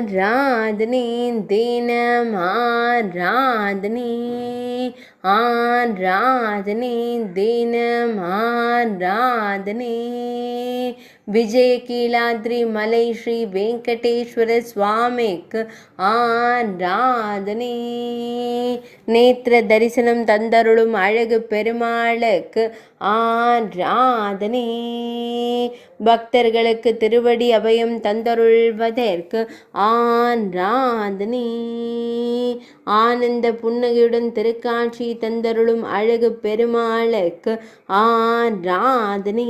ஆராதனை தினம் ஆராதனை ஆராதனை தினம் ஆராதனை விஜயகீலாத்ரி மலை ஸ்ரீ வெங்கடேஸ்வர சுவாமிக்கு ஆராதனை நேத்திர தரிசனம் தந்தருளும் அழகு பெருமாளுக்கு ஆராதனை பக்தர்களுக்கு திருவடி அபயம் தந்தருள்வதற்கு ஆராதனை ஆனந்த புன்னகையுடன் திருக்காட்சி தந்தருளும் அழகு பெருமாளுக்கு ஆராதனை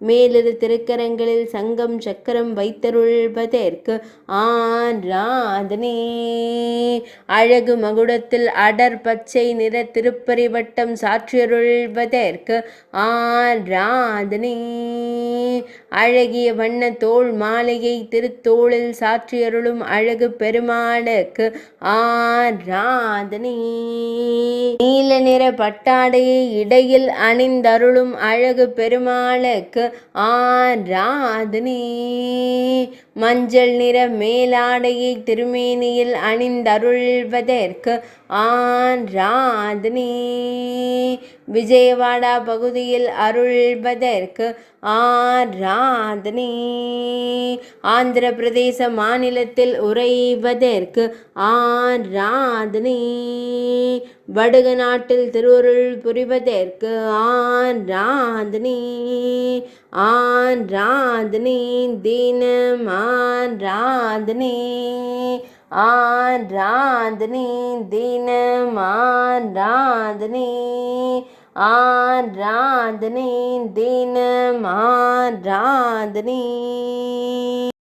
மேலிரு திருக்கரங்களில் சங்கம் சக்கரம் வைத்தருள்வதற்கு ஆராதனை அழகு மகுடத்தில் அடர் பச்சை நிற திருப்பரிவட்டம் சாற்றியருள்வதற்கு ஆராதனை அழகிய வண்ண தோள் மாலையை திருத்தோளில் சாற்றியருளும் அழகு பெருமாளுக்கு ஆராதனை நீல நிற பட்டாடையை இடையில் அணிந்தருளும் அழகு பெருமாளுக்கு ஆராதனை மஞ்சள் நிற மேலாடையை திருமேனியில் அணிந்தருள்வதற்கு ஆராதனை விஜயவாடா பகுதியில் அருள்வதற்கு ஆராதனை ஆந்திர பிரதேச மாநிலத்தில் உறைவதற்கு ஆராதனை வடுக நாட்டில் திருவருள் புரிவதற்கு ஆராதனை ஆராதனை தினம் ஆராதனை ஆராதனை தினம் ஆராதனை ஆராதனை தினம் ஆராதனை